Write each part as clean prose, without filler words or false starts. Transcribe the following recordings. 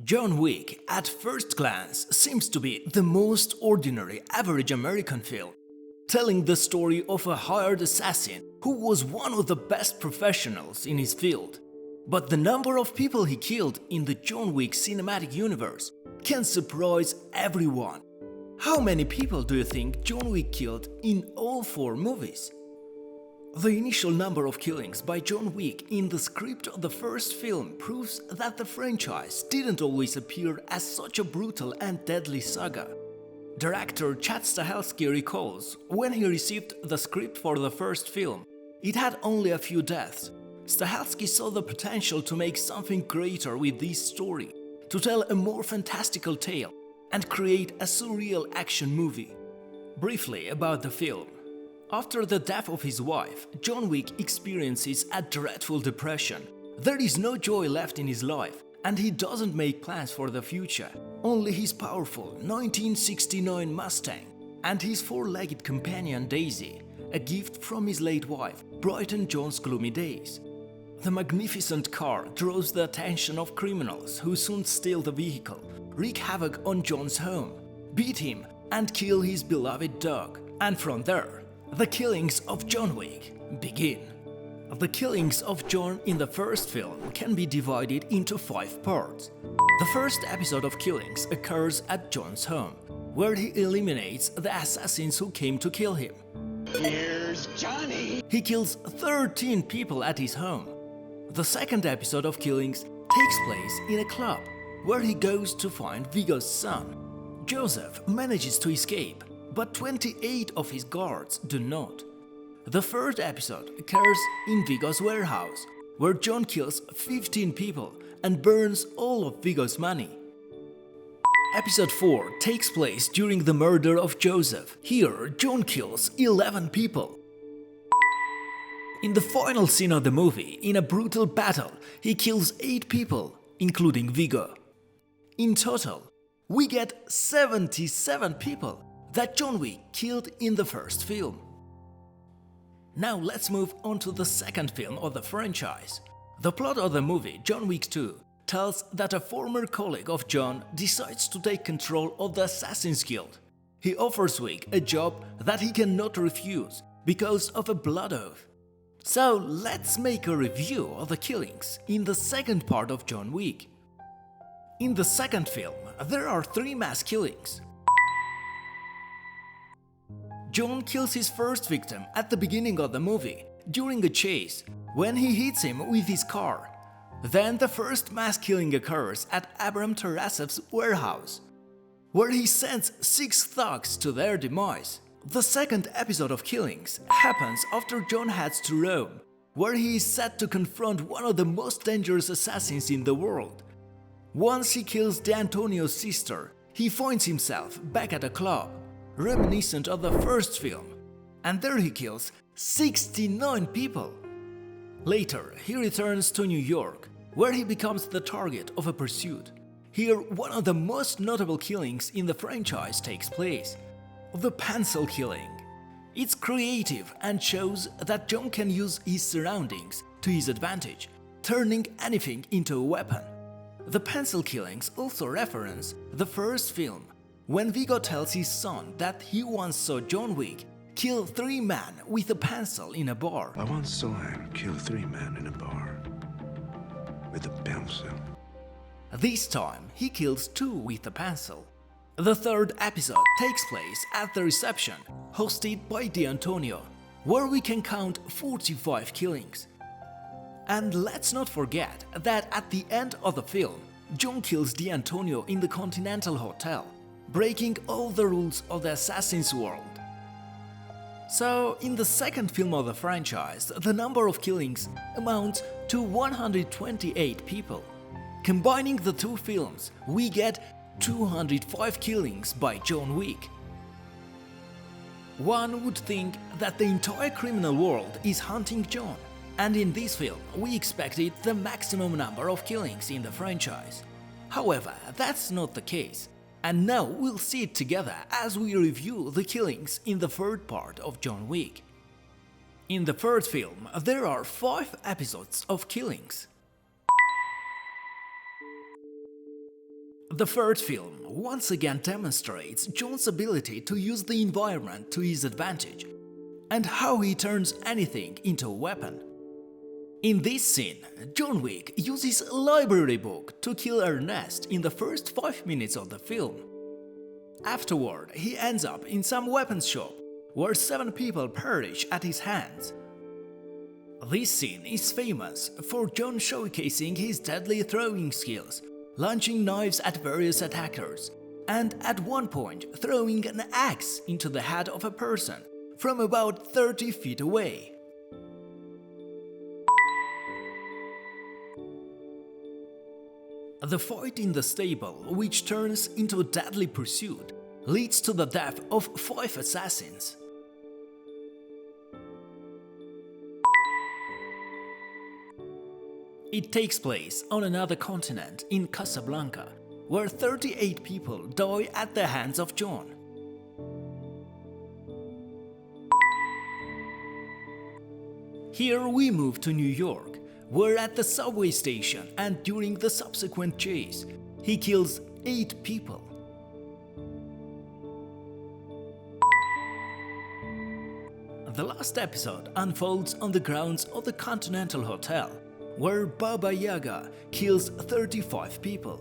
John Wick, at first glance, seems to be the most ordinary, average American film, telling the story of a hired assassin who was one of the best professionals in his field. But the number of people he killed in the John Wick cinematic universe can surprise everyone. How many people do you think John Wick killed in all 4 movies? The initial number of killings by John Wick in the script of the first film proves that the franchise didn't always appear as such a brutal and deadly saga. Director Chad Stahelski recalls when he received the script for the first film, it had only a few deaths. Stahelski saw the potential to make something greater with this story, to tell a more fantastical tale and create a surreal action movie. Briefly about the film. After the death of his wife, John Wick experiences a dreadful depression. There is no joy left in his life, and he doesn't make plans for the future. Only his powerful 1969 Mustang and his 4-legged companion Daisy, a gift from his late wife, brighten John's gloomy days. The magnificent car draws the attention of criminals who soon steal the vehicle, wreak havoc on John's home, beat him, and kill his beloved dog. And from there, the killings of John Wick begin. The killings of John in the first film can be divided into 5 parts. The first episode of killings occurs at John's home, where he eliminates the assassins who came to kill him. Here's Johnny! He kills 13 people at his home. The second episode of killings takes place in a club, where he goes to find Viggo's son. Joseph manages to escape, but 28 of his guards do not. The third episode occurs in Viggo's warehouse, where John kills 15 people and burns all of Viggo's money. Episode 4 takes place during the murder of Joseph. Here, John kills 11 people. In the final scene of the movie, in a brutal battle, he kills 8 people, including Viggo. In total, we get 77 people that John Wick killed in the first film. Now let's move on to the second film of the franchise. The plot of the movie John Wick 2 tells that a former colleague of John decides to take control of the Assassin's Guild. He offers Wick a job that he cannot refuse because of a blood oath. So let's make a review of the killings in the second part of John Wick. In the second film, there are 3 mass killings. John kills his first victim at the beginning of the movie, during a chase, when he hits him with his car. Then the first mass killing occurs at Abram Tarasev's warehouse, where he sends 6 thugs to their demise. The second episode of killings happens after John heads to Rome, where he is set to confront one of the most dangerous assassins in the world. Once he kills D'Antonio's sister, he finds himself back at a club, reminiscent of the first film, and there he kills 69 people. Later, he returns to New York, where he becomes the target of a pursuit. Here, one of the most notable killings in the franchise takes place: the pencil killing. It's creative and shows that John can use his surroundings to his advantage, turning anything into a weapon. The pencil killings also reference the first film, when Viggo tells his son that he once saw John Wick kill 3 men with a pencil in a bar. I once saw him kill 3 men in a bar with a pencil. This time, he kills 2 with a pencil. The third episode takes place at the reception, hosted by D'Antonio, where we can count 45 killings. And let's not forget that at the end of the film, John kills D'Antonio in the Continental Hotel, breaking all the rules of the Assassin's world. So, in the second film of the franchise, the number of killings amounts to 128 people. Combining the 2 films, we get 205 killings by John Wick. One would think that the entire criminal world is hunting John, and in this film we expected the maximum number of killings in the franchise. However, that's not the case, and now we'll see it together as we review the killings in the third part of John Wick. In the third film, there are 5 episodes of killings. The third film once again demonstrates John's ability to use the environment to his advantage, and how he turns anything into a weapon. In this scene, John Wick uses a library book to kill Ernest in the first 5 minutes of the film. Afterward, he ends up in some weapons shop, where 7 people perish at his hands. This scene is famous for John showcasing his deadly throwing skills, launching knives at various attackers, and at one point throwing an axe into the head of a person from about 30 feet away. The fight in the stable, which turns into a deadly pursuit, leads to the death of 5 assassins. It takes place on another continent in Casablanca, where 38 people die at the hands of John. Here we move to New York, where at the subway station and during the subsequent chase, he kills 8 people. The last episode unfolds on the grounds of the Continental Hotel, where Baba Yaga kills 35 people.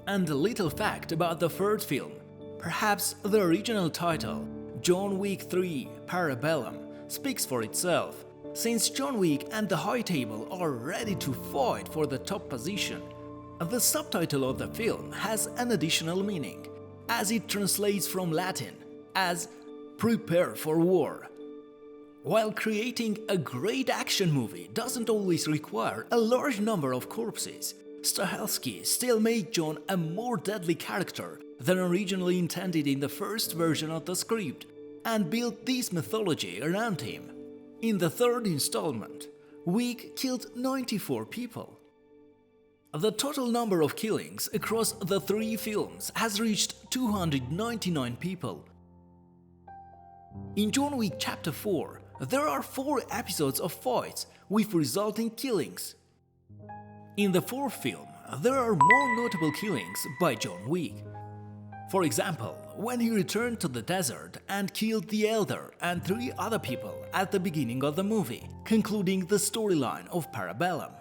And a little fact about the third film: perhaps the original title, John Wick 3 Parabellum, speaks for itself, since John Wick and the High Table are ready to fight for the top position. The subtitle of the film has an additional meaning, as it translates from Latin as "prepare for war." While creating a great action movie doesn't always require a large number of corpses, Stahelski still made John a more deadly character than originally intended in the first version of the script, and built this mythology around him. In the third installment, Wick killed 94 people. The total number of killings across the 3 films has reached 299 people. In John Wick Chapter 4, there are 4 episodes of fights with resulting killings. In the 4th film, there are more notable killings by John Wick. For example, when he returned to the desert and killed the Elder and 3 other people at the beginning of the movie, concluding the storyline of Parabellum.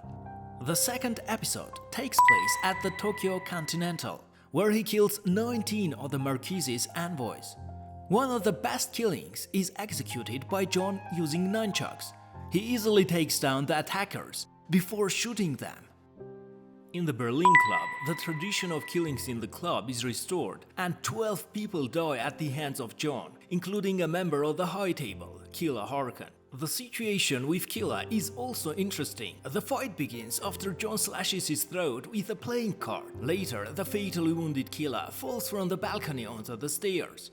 The second episode takes place at the Tokyo Continental, where he kills 19 of the Marquise's envoys. One of the best killings is executed by John using nunchucks. He easily takes down the attackers before shooting them. In the Berlin Club, the tradition of killings in the club is restored, and 12 people die at the hands of John, including a member of the High Table, Killa Harkin. The situation with Killa is also interesting. The fight begins after John slashes his throat with a playing card. Later, the fatally wounded Killa falls from the balcony onto the stairs.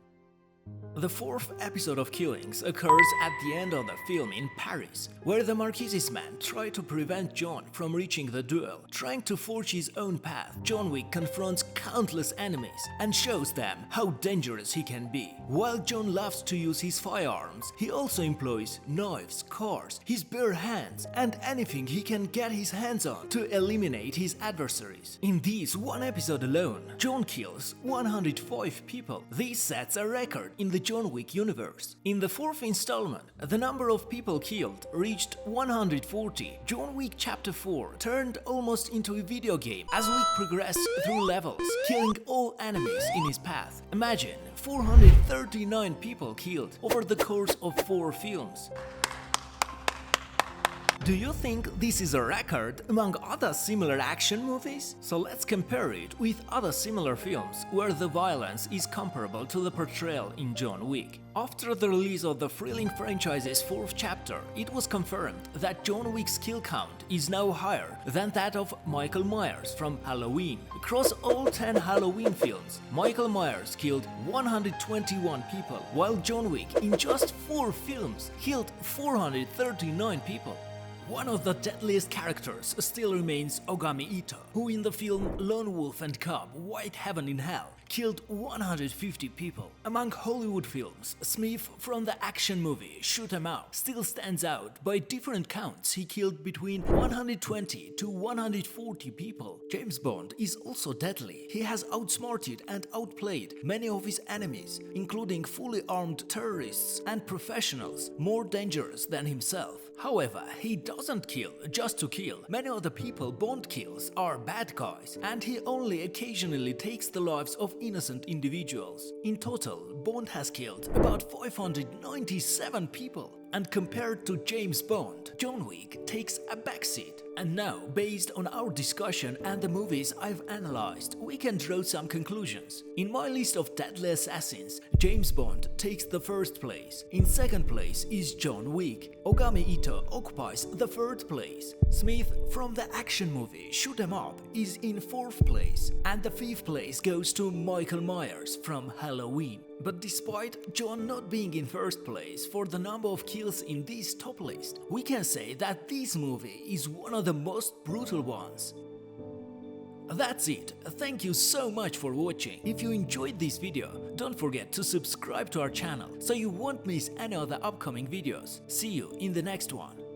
The 4th episode of Killings occurs at the end of the film in Paris, where the Marquise's men try to prevent John from reaching the duel. Trying to forge his own path, John Wick confronts countless enemies and shows them how dangerous he can be. While John loves to use his firearms, he also employs knives, cars, his bare hands, and anything he can get his hands on to eliminate his adversaries. In this one episode alone, John kills 105 people. This sets a record in the John Wick universe. In the 4th installment, the number of people killed reached 140. John Wick Chapter 4 turned almost into a video game as Wick progressed through levels, killing all enemies in his path. Imagine 439 people killed over the course of 4 films. Do you think this is a record among other similar action movies? So let's compare it with other similar films where the violence is comparable to the portrayal in John Wick. After the release of the thrilling franchise's 4th chapter, it was confirmed that John Wick's kill count is now higher than that of Michael Myers from Halloween. Across all 10 Halloween films, Michael Myers killed 121 people, while John Wick in just 4 films killed 439 people. One of the deadliest characters still remains Ogami Ito, who in the film Lone Wolf and Cub: White Heaven in Hell killed 150 people. Among Hollywood films, Smith from the action movie Shoot 'Em Up still stands out. By different counts, he killed between 120 to 140 people. James Bond is also deadly. He has outsmarted and outplayed many of his enemies, including fully armed terrorists and professionals more dangerous than himself. However, he doesn't kill just to kill. Many of the people Bond kills are bad guys, and he only occasionally takes the lives of innocent individuals. In total, Bond has killed about 597 people. And compared to James Bond, John Wick takes a backseat. And now, based on our discussion and the movies I've analyzed, we can draw some conclusions. In my list of deadly assassins, James Bond takes the first place. In second place is John Wick. Ogami Ito occupies the third place. Smith from the action movie Shoot 'Em Up is in fourth place. And the fifth place goes to Michael Myers from Halloween. But despite John not being in first place for the number of kills in this top list, we can say that this movie is one of the most brutal ones. That's it. Thank you so much for watching. If you enjoyed this video, don't forget to subscribe to our channel so you won't miss any of the upcoming videos. See you in the next one.